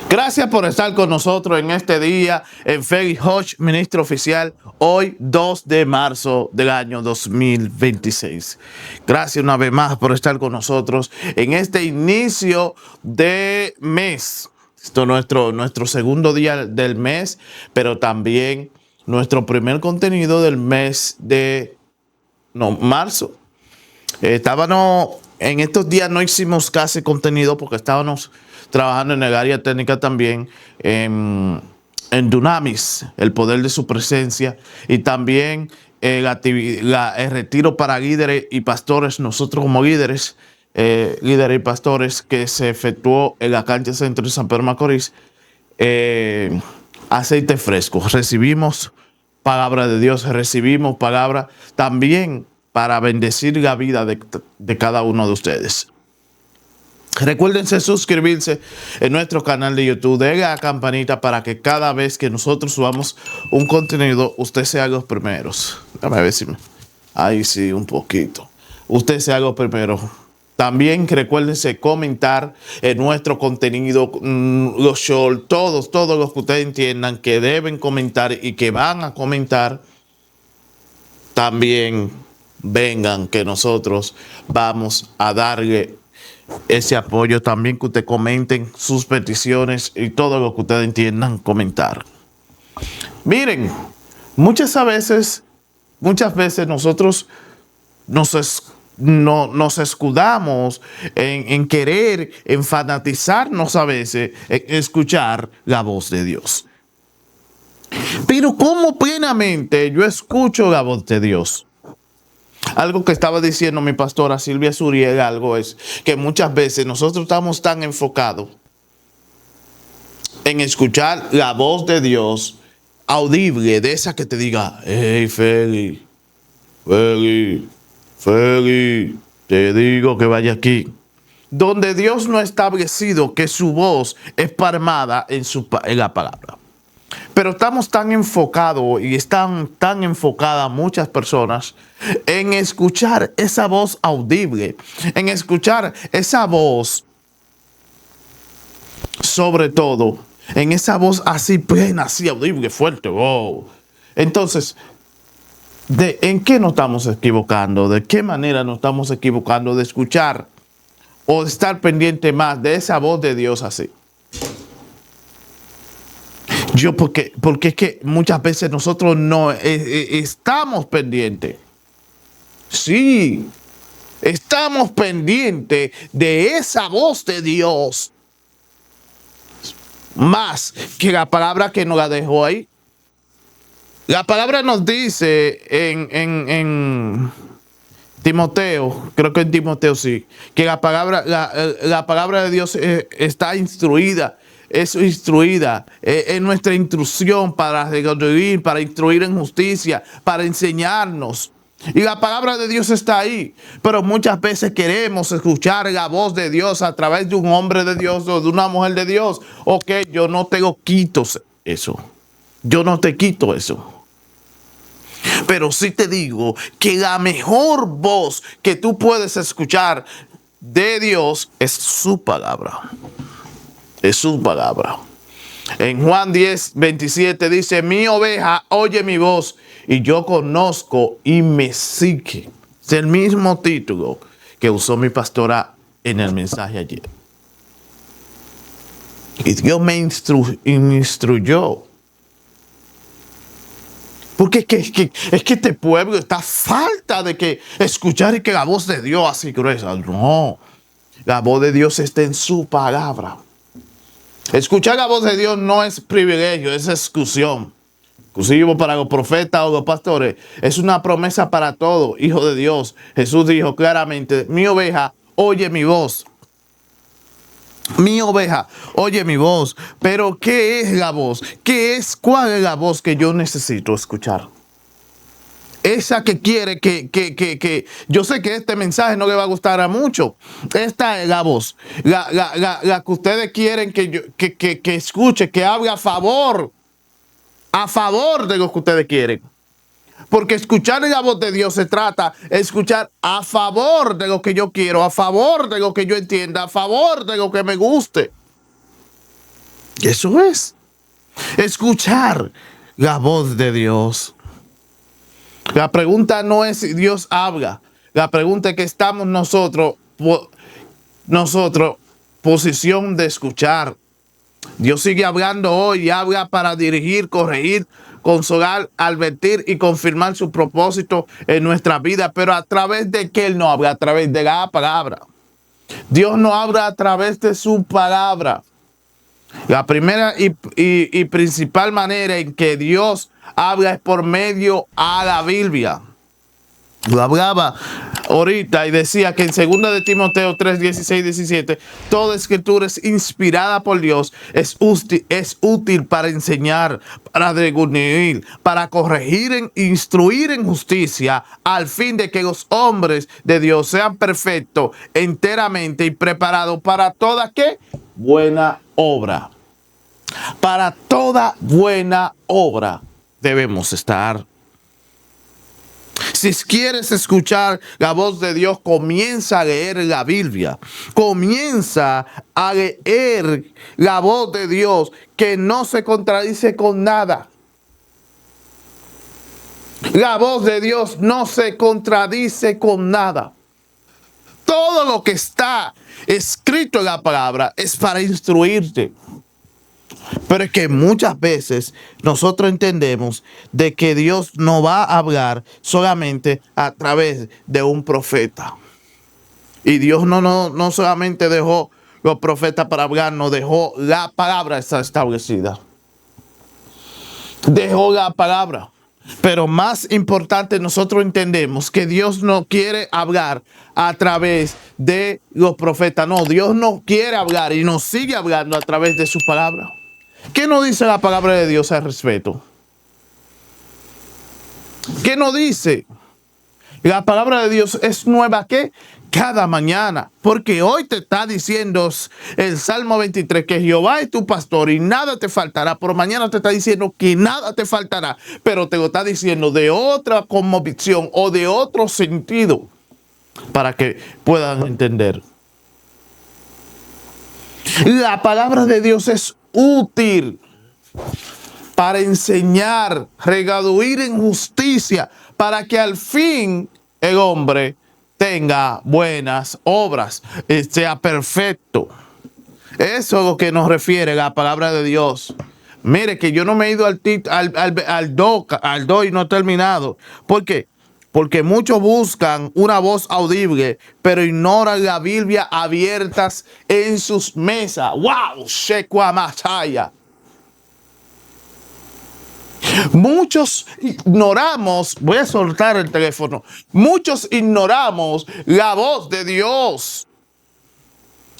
Gracias por estar con nosotros en este día en Félix Hodge, ministro oficial, hoy 2 de marzo del año 2026. Gracias una vez más por estar con nosotros en este inicio de mes. Esto es nuestro segundo día del mes, pero también nuestro primer contenido del mes de marzo. Estábamos, en estos días no hicimos casi contenido porque estábamos trabajando en el área técnica también, en Dunamis, el poder de su presencia, y también el retiro para líderes y pastores, nosotros como líderes y pastores, que se efectuó en la cancha centro de San Pedro Macorís. Aceite fresco, recibimos palabra de Dios, recibimos palabra también para bendecir la vida de cada uno de ustedes. Recuérdense suscribirse en nuestro canal de YouTube, denle a la campanita para que cada vez que nosotros subamos un contenido, usted sea los primeros. Déjame ver si ahí sí, un poquito. Usted sea los primeros. También recuérdense comentar en nuestro contenido, los shorts, todos los que ustedes entiendan que deben comentar y que van a comentar. También vengan, que nosotros vamos a darle ese apoyo. También que ustedes comenten sus peticiones y todo lo que ustedes entiendan comentar. Miren, muchas veces nosotros nos escudamos en querer, en fanatizarnos a veces, en escuchar la voz de Dios. Pero ¿cómo plenamente yo escucho la voz de Dios? Algo que estaba diciendo mi pastora Silvia Suriel, algo es que muchas veces nosotros estamos tan enfocados en escuchar la voz de Dios audible, de esa que te diga: hey, Feli, te digo que vaya aquí. Donde Dios no ha establecido que su voz es palmada en la palabra. Pero estamos tan enfocados y están tan enfocadas muchas personas en escuchar esa voz audible, en escuchar esa voz, sobre todo, en esa voz así plena, así audible, fuerte. Oh. Entonces, ¿en qué nos estamos equivocando? ¿De qué manera nos estamos equivocando de escuchar o de estar pendiente más de esa voz de Dios así? Porque es que muchas veces nosotros no estamos pendientes. Sí, estamos pendientes de esa voz de Dios. Más que la palabra que nos la dejó ahí. La palabra nos dice en Timoteo, creo que en Timoteo sí, que la palabra de Dios está instruida. Es instruida, es nuestra instrucción para redarguir, para instruir en justicia, para enseñarnos. Y la palabra de Dios está ahí. Pero muchas veces queremos escuchar la voz de Dios a través de un hombre de Dios o de una mujer de Dios. Ok, yo no te quito eso. Yo no te quito eso. Pero sí te digo que la mejor voz que tú puedes escuchar de Dios es su palabra. Es su palabra. En Juan 10:27 dice: mi oveja oye mi voz y yo conozco y me sigue. Es el mismo título que usó mi pastora en el mensaje ayer. Y Dios me instruyó. Porque es que este pueblo está falta de que escuchar y que la voz de Dios así gruesa. No, la voz de Dios está en su palabra. Escuchar la voz de Dios no es privilegio, es exclusión. Exclusivo para los profetas o los pastores. Es una promesa para todo hijo de Dios. Jesús dijo claramente: mi oveja oye mi voz. Mi oveja oye mi voz. Pero ¿qué es la voz? ¿Cuál es la voz que yo necesito escuchar? Esa que quiere que yo sé que este mensaje no le va a gustar a muchos. Esta es la voz. La que ustedes quieren que escuche, que hable a favor de lo que ustedes quieren. Porque escuchar la voz de Dios se trata de escuchar a favor de lo que yo quiero, a favor de lo que yo entienda, a favor de lo que me guste. Eso es. Escuchar la voz de Dios. La pregunta no es si Dios habla. La pregunta es que estamos nosotros, posición de escuchar. Dios sigue hablando hoy y habla para dirigir, corregir, consolar, advertir y confirmar su propósito en nuestra vida. Pero a través de que Él no habla, a través de la palabra. Dios no habla a través de su palabra. La primera y principal manera en que Dios habla es por medio a la Biblia. Lo hablaba ahorita y decía que en 2 de Timoteo 3, 16, 17, toda escritura es inspirada por Dios, es útil para enseñar, para reunir, para corregir, instruir en justicia, al fin de que los hombres de Dios sean perfectos, enteramente y preparados para toda ¿qué? Buena obra. Para toda buena obra debemos estar. Si quieres escuchar la voz de Dios, comienza a leer la Biblia. Comienza a leer la voz de Dios que no se contradice con nada. La voz de Dios no se contradice con nada. Todo lo que está escrito en la palabra es para instruirte. Pero es que muchas veces nosotros entendemos de que Dios no va a hablar solamente a través de un profeta. Y Dios no solamente dejó los profetas para hablar, no dejó la palabra establecida. Dejó la palabra. Pero más importante, nosotros entendemos que Dios no quiere hablar a través de los profetas. No, Dios no quiere hablar y nos sigue hablando a través de su palabra. ¿Qué nos dice la palabra de Dios al respecto? ¿Qué nos dice? La palabra de Dios es nueva ¿qué? Cada mañana. Porque hoy te está diciendo el Salmo 23 que Jehová es tu pastor y nada te faltará. Por mañana te está diciendo que nada te faltará. Pero te lo está diciendo de otra convicción o de otro sentido para que puedan entender. La palabra de Dios es útil para enseñar, redarguir en justicia, para que al fin el hombre tenga buenas obras, sea perfecto. Eso es lo que nos refiere la palabra de Dios. Mire que yo no me he ido al do y no he terminado. ¿Por qué? Porque muchos buscan una voz audible, pero ignoran la Biblia abiertas en sus mesas. ¡Wow! Shekwamachaya. Muchos ignoramos, voy a soltar el teléfono, muchos ignoramos la voz de Dios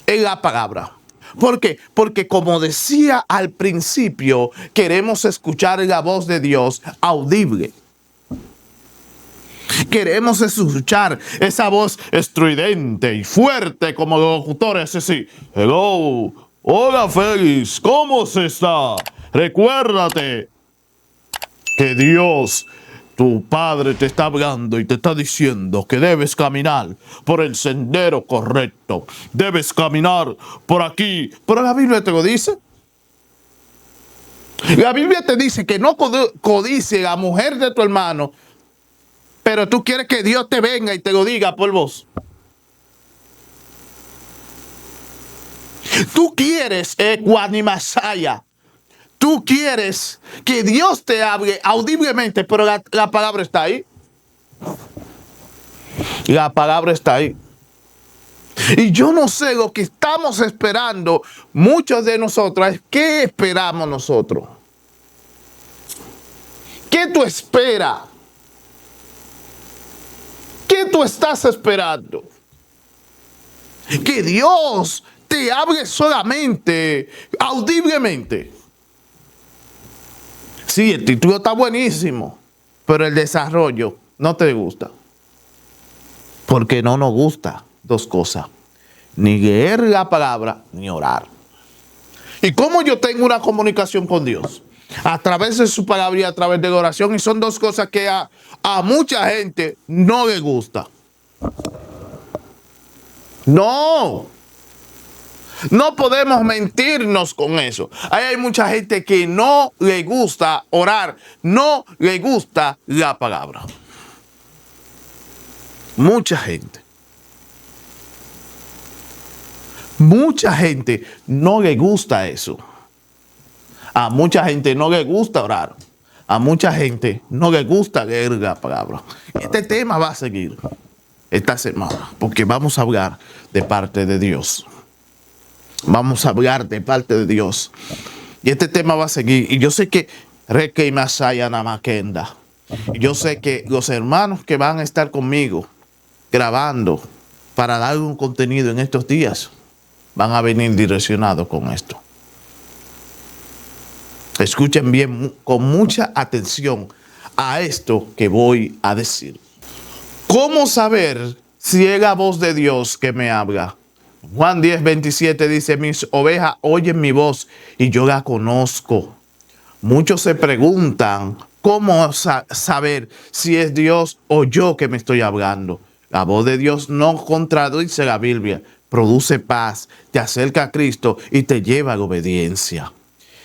en la palabra. ¿Por qué? Porque como decía al principio, queremos escuchar la voz de Dios audible. Queremos escuchar esa voz estridente y fuerte como los locutores así. Hello, hola Félix, ¿cómo se está? Recuérdate que Dios, tu Padre, te está hablando y te está diciendo que debes caminar por el sendero correcto. Debes caminar por aquí. Pero la Biblia te lo dice. La Biblia te dice que no codicie a la mujer de tu hermano, pero tú quieres que Dios te venga y te lo diga por voz. Tú quieres Ecuanimasaya. Tú quieres que Dios te hable audiblemente, pero la palabra está ahí. La palabra está ahí. Y yo no sé lo que estamos esperando muchos de nosotros. ¿Qué esperamos nosotros? ¿Qué tú esperas? ¿Qué tú estás esperando? Que Dios te hable solamente audiblemente. Sí, el título está buenísimo, pero el desarrollo no te gusta. Porque no nos gusta dos cosas. Ni leer la palabra, ni orar. ¿Y cómo yo tengo una comunicación con Dios? A través de su palabra y a través de la oración. Y son dos cosas que a mucha gente no le gusta. No. No podemos mentirnos con eso. Ahí hay mucha gente que no le gusta orar, no le gusta la palabra. Mucha gente. Mucha gente no le gusta eso. A mucha gente no le gusta orar. A mucha gente no le gusta leer la palabra. Este tema va a seguir esta semana porque vamos a hablar de parte de Dios. Vamos a hablar de parte de Dios. Y este tema va a seguir. Y yo sé que Reque Masaya Namakenda. Yo sé que los hermanos que van a estar conmigo grabando para dar un contenido en estos días van a venir direccionados con esto. Escuchen bien, con mucha atención a esto que voy a decir. ¿Cómo saber si es la voz de Dios que me habla? Juan 10:27 dice, mis ovejas oyen mi voz y yo la conozco. Muchos se preguntan, ¿cómo saber si es Dios o yo que me estoy hablando? La voz de Dios no contradice la Biblia, produce paz, te acerca a Cristo y te lleva a la obediencia.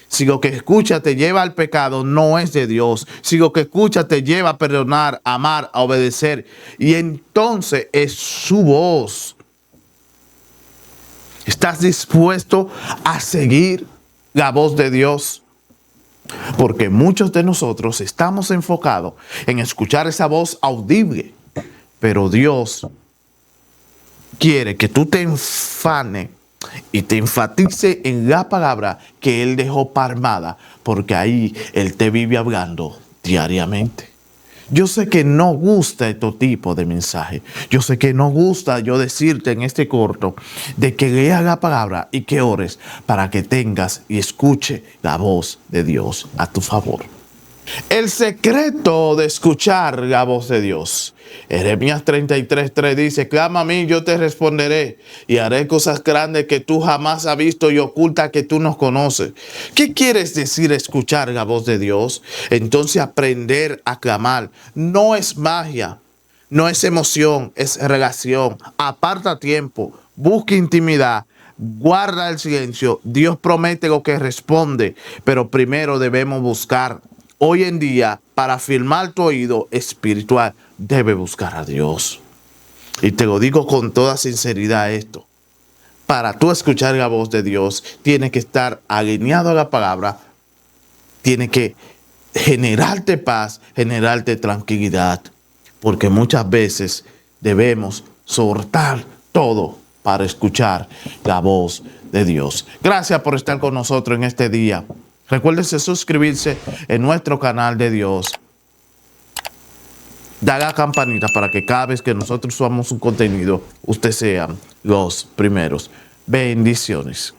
Si lo que escucha te lleva al pecado, no es de Dios. Si lo que escucha te lleva a perdonar, a amar, a obedecer, y entonces es su voz. ¿Estás dispuesto a seguir la voz de Dios? Porque muchos de nosotros estamos enfocados en escuchar esa voz audible, pero Dios quiere que tú te enfanes y te enfatice en la palabra que Él dejó palmada, porque ahí Él te vive hablando diariamente. Yo sé que no gusta este tipo de mensaje. Yo sé que no gusta yo decirte en este corto de que leas la palabra y que ores para que tengas y escuche la voz de Dios a tu favor. El secreto de escuchar la voz de Dios. Jeremías 33:3 dice, clama a mí, yo te responderé y haré cosas grandes que tú jamás has visto y ocultas que tú no conoces. ¿Qué quieres decir escuchar la voz de Dios? Entonces aprender a clamar no es magia, no es emoción, es relación. Aparta tiempo, busca intimidad. Guarda el silencio. Dios promete lo que responde, pero primero debemos buscar. Hoy en día, para afirmar tu oído espiritual, debes buscar a Dios. Y te lo digo con toda sinceridad esto. Para tú escuchar la voz de Dios, tienes que estar alineado a la palabra. Tiene que generarte paz, generarte tranquilidad. Porque muchas veces debemos soltar todo para escuchar la voz de Dios. Gracias por estar con nosotros en este día. Recuérdese suscribirse en nuestro canal de Dios. Dale a la campanita para que cada vez que nosotros subamos un contenido, ustedes sean los primeros. Bendiciones.